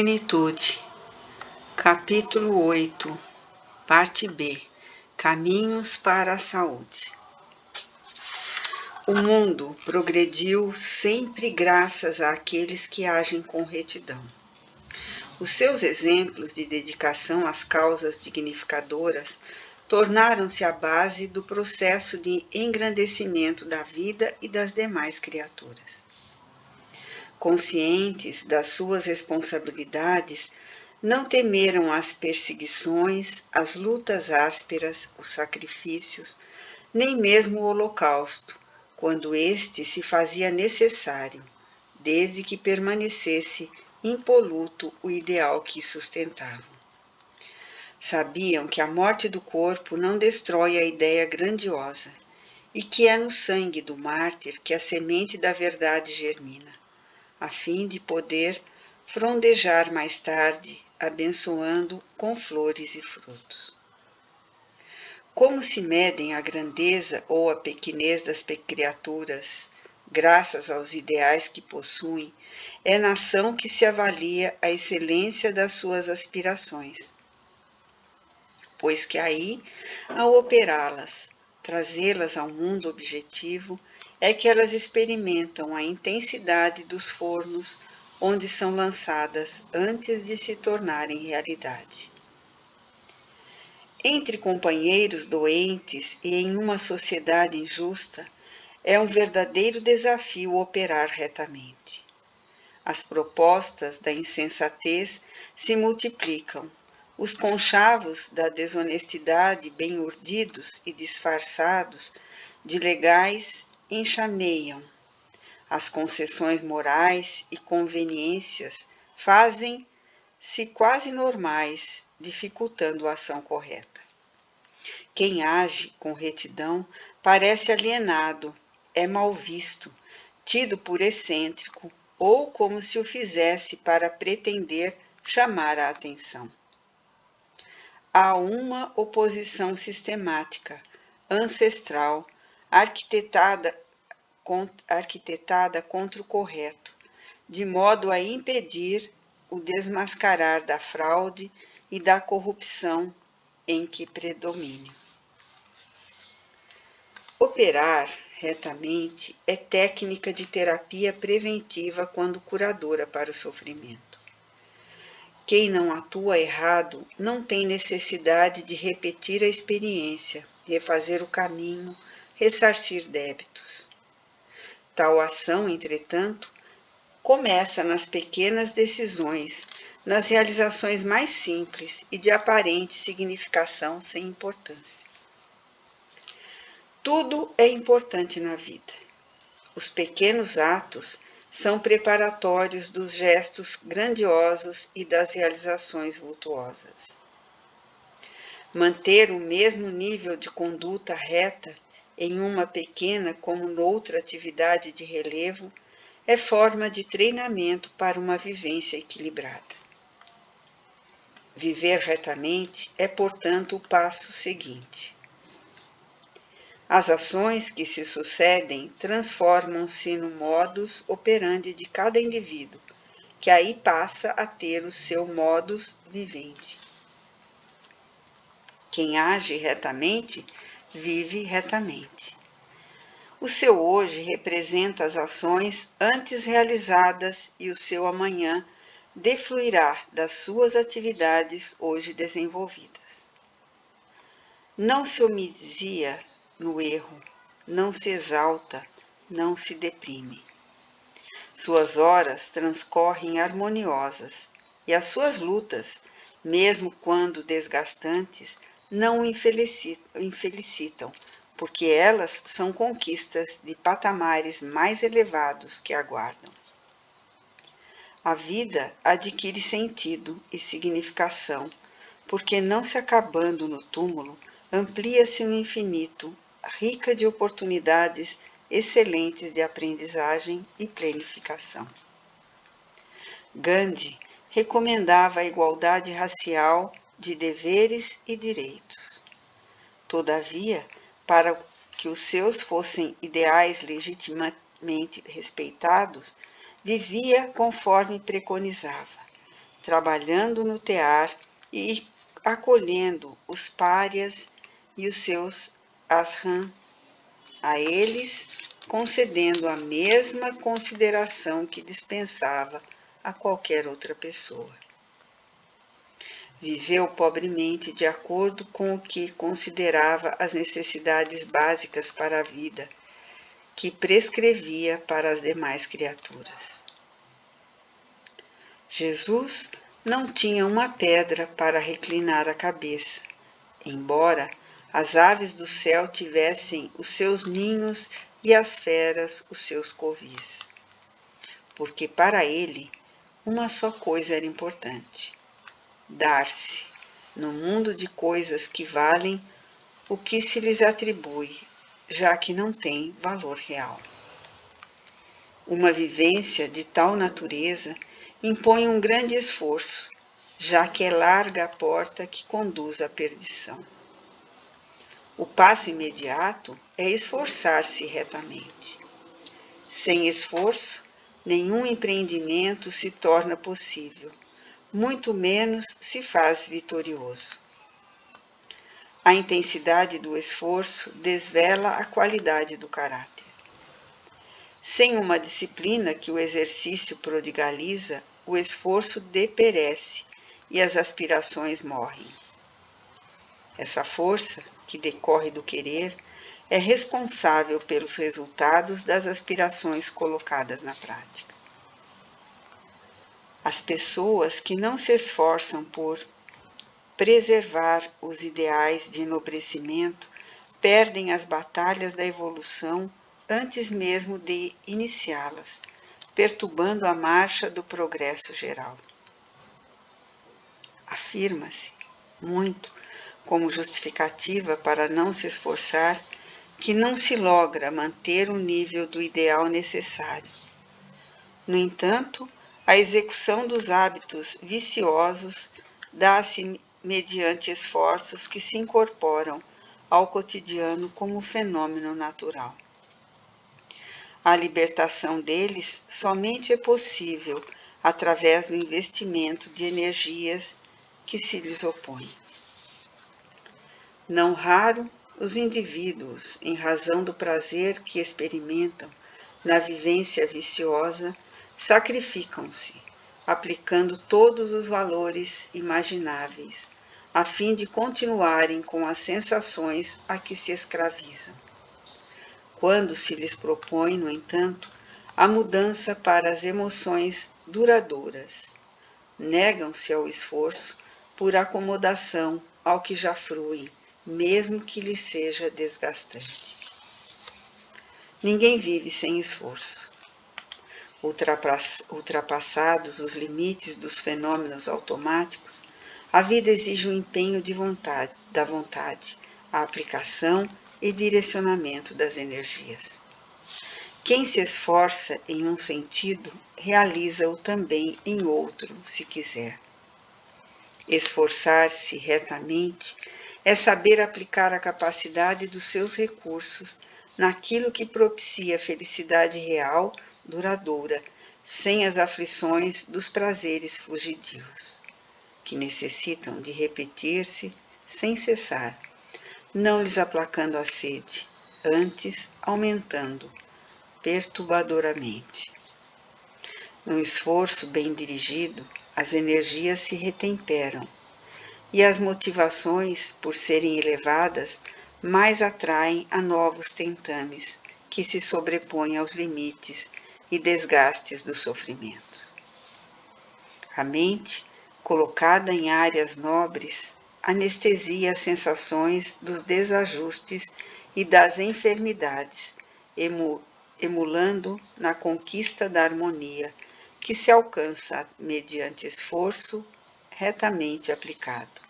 Plenitude, capítulo 8, parte B, Caminhos para a Saúde. O mundo progrediu sempre graças àqueles que agem com retidão. Os seus exemplos de dedicação às causas dignificadoras tornaram-se a base do processo de engrandecimento da vida e das demais criaturas. Conscientes das suas responsabilidades, não temeram as perseguições, as lutas ásperas, os sacrifícios, nem mesmo o holocausto, quando este se fazia necessário, desde que permanecesse impoluto o ideal que sustentavam. Sabiam que a morte do corpo não destrói a ideia grandiosa, e que é no sangue do mártir que a semente da verdade germina, a fim de poder frondejar mais tarde, abençoando com flores e frutos. Como se medem a grandeza ou a pequenez das criaturas, graças aos ideais que possuem, é na ação que se avalia a excelência das suas aspirações, pois que aí, ao operá-las, trazê-las ao mundo objetivo, é que elas experimentam a intensidade dos fornos onde são lançadas antes de se tornarem realidade. Entre companheiros doentes e em uma sociedade injusta, é um verdadeiro desafio operar retamente. As propostas da insensatez se multiplicam, os conchavos da desonestidade bem urdidos e disfarçados de legais enxameiam. As concessões morais e conveniências fazem-se quase normais, dificultando a ação correta. Quem age com retidão parece alienado, é mal visto, tido por excêntrico ou como se o fizesse para pretender chamar a atenção. Há uma oposição sistemática, ancestral, arquitetada contra o correto, de modo a impedir o desmascarar da fraude e da corrupção em que predomínio. Operar retamente é técnica de terapia preventiva quando curadora para o sofrimento. Quem não atua errado não tem necessidade de repetir a experiência, refazer o caminho, ressarcir débitos. Tal ação, entretanto, começa nas pequenas decisões, nas realizações mais simples e de aparente significação sem importância. Tudo é importante na vida. Os pequenos atos são preparatórios dos gestos grandiosos e das realizações vultuosas. Manter o mesmo nível de conduta reta em uma pequena como noutra atividade de relevo é forma de treinamento para uma vivência equilibrada. Viver retamente é, portanto, o passo seguinte. As ações que se sucedem transformam-se no modus operandi de cada indivíduo, que aí passa a ter o seu modus vivendi. Quem age retamente, vive retamente. O seu hoje representa as ações antes realizadas e o seu amanhã defluirá das suas atividades hoje desenvolvidas. Não se homilia no erro, não se exalta, não se deprime. Suas horas transcorrem harmoniosas e as suas lutas, mesmo quando desgastantes, não o infelicitam, porque elas são conquistas de patamares mais elevados que aguardam. A vida adquire sentido e significação, porque não se acabando no túmulo, amplia-se no infinito, rica de oportunidades excelentes de aprendizagem e planificação. Gandhi recomendava a igualdade racial de deveres e direitos. Todavia, para que os seus fossem ideais legitimamente respeitados, vivia conforme preconizava, trabalhando no tear e acolhendo os párias e os seus ashram, a eles concedendo a mesma consideração que dispensava a qualquer outra pessoa. Viveu pobremente de acordo com o que considerava as necessidades básicas para a vida, que prescrevia para as demais criaturas. Jesus não tinha uma pedra para reclinar a cabeça, embora as aves do céu tivessem os seus ninhos e as feras os seus covis. Porque para ele, uma só coisa era importante: dar-se, no mundo de coisas que valem o que se lhes atribui, já que não tem valor real. Uma vivência de tal natureza impõe um grande esforço, já que é larga a porta que conduz à perdição. O passo imediato é esforçar-se retamente. Sem esforço, nenhum empreendimento se torna possível, muito menos se faz vitorioso. A intensidade do esforço desvela a qualidade do caráter. Sem uma disciplina que o exercício prodigaliza, o esforço deperece e as aspirações morrem. Essa força, que decorre do querer, é responsável pelos resultados das aspirações colocadas na prática. As pessoas que não se esforçam por preservar os ideais de enobrecimento perdem as batalhas da evolução antes mesmo de iniciá-las, perturbando a marcha do progresso geral. Afirma-se muito, como justificativa para não se esforçar, que não se logra manter o nível do ideal necessário. No entanto, a execução dos hábitos viciosos dá-se mediante esforços que se incorporam ao cotidiano como fenômeno natural. A libertação deles somente é possível através do investimento de energias que se lhes opõem. Não raro, os indivíduos, em razão do prazer que experimentam na vivência viciosa, sacrificam-se, aplicando todos os valores imagináveis, a fim de continuarem com as sensações a que se escravizam. Quando se lhes propõe, no entanto, a mudança para as emoções duradouras, negam-se ao esforço por acomodação ao que já fruem, mesmo que lhes seja desgastante. Ninguém vive sem esforço. Ultrapassados os limites dos fenômenos automáticos, a vida exige um empenho da vontade, a aplicação e direcionamento das energias. Quem se esforça em um sentido, realiza-o também em outro, se quiser. Esforçar-se retamente é saber aplicar a capacidade dos seus recursos naquilo que propicia felicidade real, duradoura, sem as aflições dos prazeres fugidios, que necessitam de repetir-se sem cessar, não lhes aplacando a sede, antes aumentando perturbadoramente. Num esforço bem dirigido, as energias se retemperam e as motivações, por serem elevadas, mais atraem a novos tentames que se sobrepõem aos limites e desgastes dos sofrimentos. A mente, colocada em áreas nobres, anestesia as sensações dos desajustes e das enfermidades, emulando na conquista da harmonia, que se alcança mediante esforço retamente aplicado.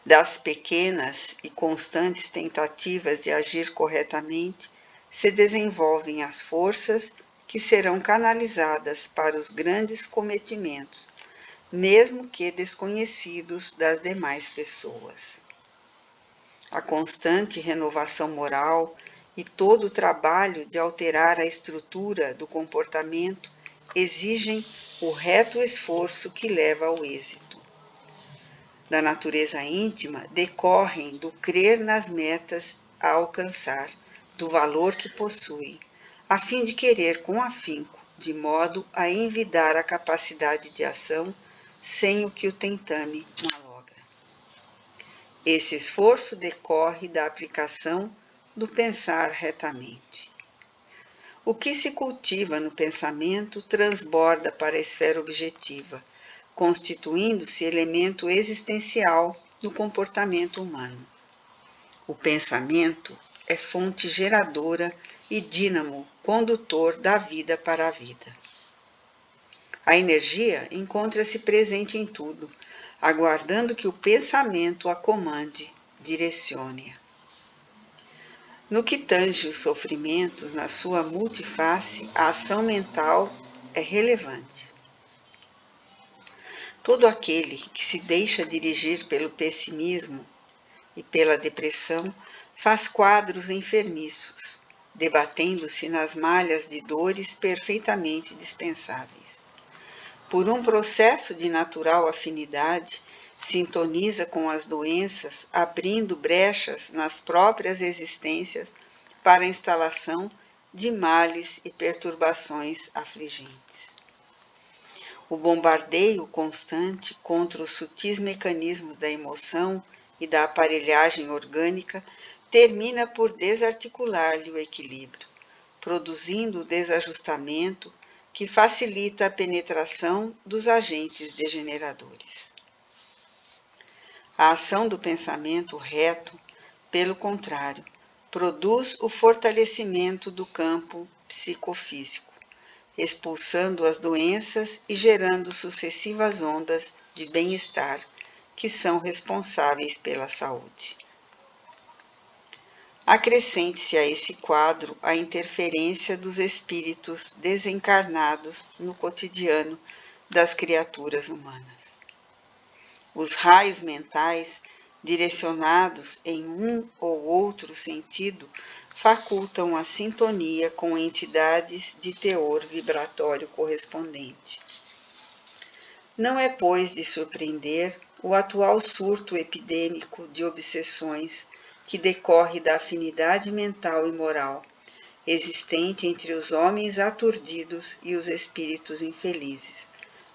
Das pequenas e constantes tentativas de agir corretamente, se desenvolvem as forças que serão canalizadas para os grandes cometimentos, mesmo que desconhecidos das demais pessoas. A constante renovação moral e todo o trabalho de alterar a estrutura do comportamento exigem o reto esforço que leva ao êxito. Da natureza íntima decorrem do crer nas metas a alcançar, do valor que possuem, a fim de querer com afinco, de modo a envidar a capacidade de ação, sem o que o tentame malogra. Esse esforço decorre da aplicação do pensar retamente. O que se cultiva no pensamento transborda para a esfera objetiva, constituindo-se elemento existencial do comportamento humano. O pensamento é fonte geradora e dínamo condutor da vida para a vida. A energia encontra-se presente em tudo, aguardando que o pensamento a comande, direcione-a. No que tange os sofrimentos na sua multiface, a ação mental é relevante. Todo aquele que se deixa dirigir pelo pessimismo e pela depressão faz quadros enfermiços, debatendo-se nas malhas de dores perfeitamente dispensáveis. Por um processo de natural afinidade, sintoniza com as doenças, abrindo brechas nas próprias existências para a instalação de males e perturbações afligentes. O bombardeio constante contra os sutis mecanismos da emoção e da aparelhagem orgânica termina por desarticular-lhe o equilíbrio, produzindo o desajustamento que facilita a penetração dos agentes degeneradores. A ação do pensamento reto, pelo contrário, produz o fortalecimento do campo psicofísico, expulsando as doenças e gerando sucessivas ondas de bem-estar que são responsáveis pela saúde. Acrescente-se a esse quadro a interferência dos espíritos desencarnados no cotidiano das criaturas humanas. Os raios mentais, direcionados em um ou outro sentido, facultam a sintonia com entidades de teor vibratório correspondente. Não é, pois, de surpreender o atual surto epidêmico de obsessões que decorre da afinidade mental e moral existente entre os homens aturdidos e os espíritos infelizes,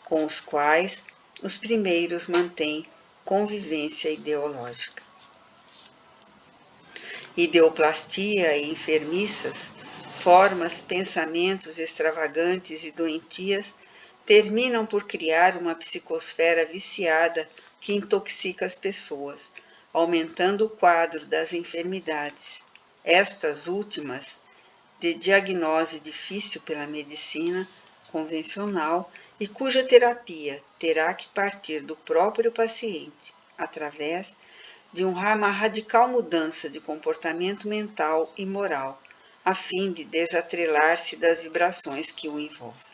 com os quais os primeiros mantêm convivência ideológica. Ideoplastia e enfermiças, formas, pensamentos extravagantes e doentias terminam por criar uma psicosfera viciada que intoxica as pessoas, aumentando o quadro das enfermidades, estas últimas de diagnose difícil pela medicina convencional e cuja terapia terá que partir do próprio paciente, através de uma radical mudança de comportamento mental e moral, a fim de desatrelar-se das vibrações que o envolvem.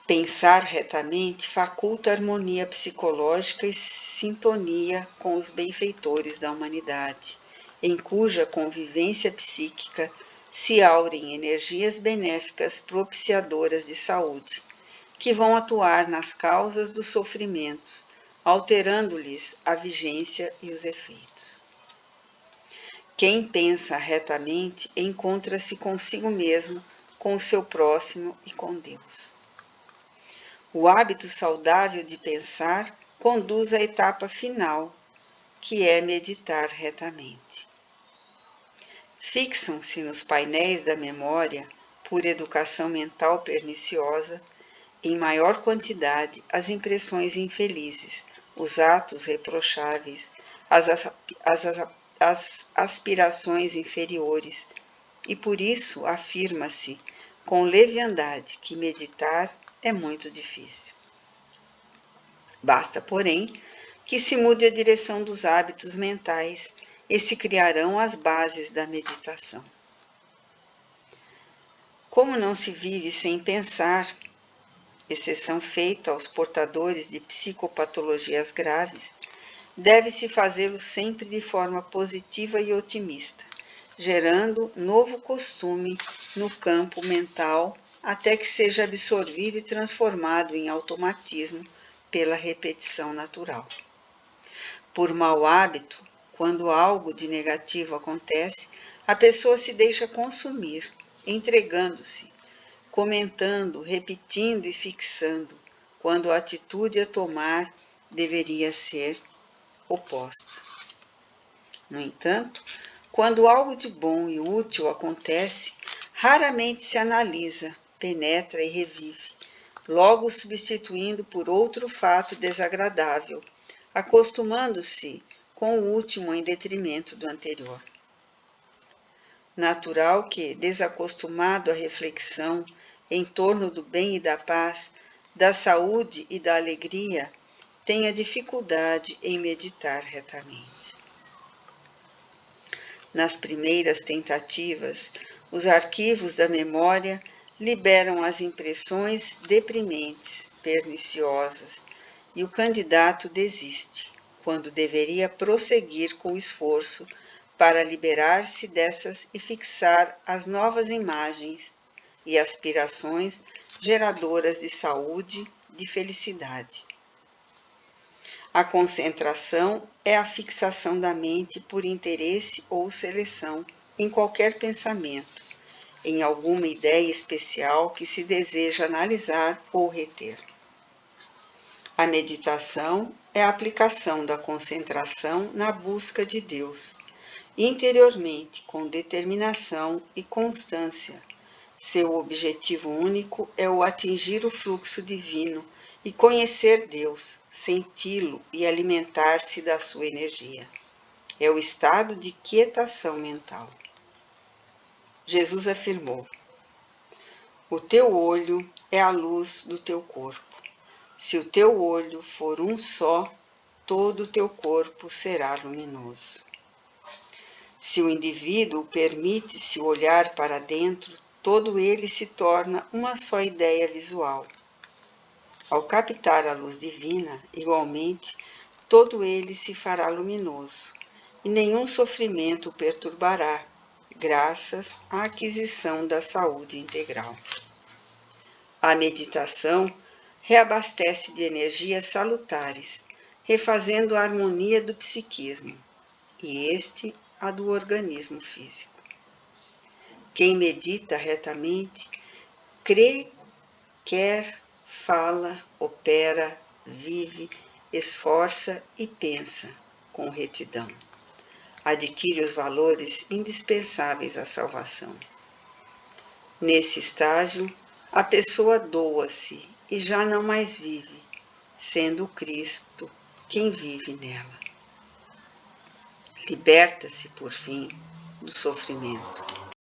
Pensar retamente faculta harmonia psicológica e sintonia com os benfeitores da humanidade, em cuja convivência psíquica se aurem energias benéficas propiciadoras de saúde, que vão atuar nas causas dos sofrimentos, alterando-lhes a vigência e os efeitos. Quem pensa retamente encontra-se consigo mesmo, com o seu próximo e com Deus. O hábito saudável de pensar conduz à etapa final, que é meditar retamente. Fixam-se nos painéis da memória, por educação mental perniciosa, em maior quantidade as impressões infelizes, os atos reprocháveis, as aspirações inferiores, e por isso afirma-se com leviandade que meditar é muito difícil. Basta, porém, que se mude a direção dos hábitos mentais e se criarão as bases da meditação. Como não se vive sem pensar, exceção feita aos portadores de psicopatologias graves, deve-se fazê-lo sempre de forma positiva e otimista, gerando novo costume no campo mental até que seja absorvido e transformado em automatismo pela repetição natural. Por mau hábito, quando algo de negativo acontece, a pessoa se deixa consumir, entregando-se, comentando, repetindo e fixando, quando a atitude a tomar deveria ser oposta. No entanto, quando algo de bom e útil acontece, raramente se analisa, penetra e revive, logo substituindo por outro fato desagradável, acostumando-se com o último em detrimento do anterior. Natural que, desacostumado à reflexão em torno do bem e da paz, da saúde e da alegria, tenha dificuldade em meditar retamente. Nas primeiras tentativas, os arquivos da memória liberam as impressões deprimentes, perniciosas, e o candidato desiste, quando deveria prosseguir com esforço para liberar-se dessas e fixar as novas imagens e aspirações geradoras de saúde, de felicidade. A concentração é a fixação da mente por interesse ou seleção em qualquer pensamento, em alguma ideia especial que se deseja analisar ou reter. A meditação é a aplicação da concentração na busca de Deus, interiormente, com determinação e constância. Seu objetivo único é o atingir o fluxo divino e conhecer Deus, senti-lo e alimentar-se da sua energia. É o estado de quietação mental. Jesus afirmou: o teu olho é a luz do teu corpo. Se o teu olho for um só, todo o teu corpo será luminoso. Se o indivíduo permite-se olhar para dentro, todo ele se torna uma só ideia visual. Ao captar a luz divina, igualmente, todo ele se fará luminoso, e nenhum sofrimento o perturbará, graças à aquisição da saúde integral. A meditação reabastece de energias salutares, refazendo a harmonia do psiquismo, e este a do organismo físico. Quem medita retamente, crê, quer, fala, opera, vive, esforça e pensa com retidão. Adquire os valores indispensáveis à salvação. Nesse estágio, a pessoa doa-se e já não mais vive, sendo Cristo quem vive nela. Liberta-se, por fim, do sofrimento.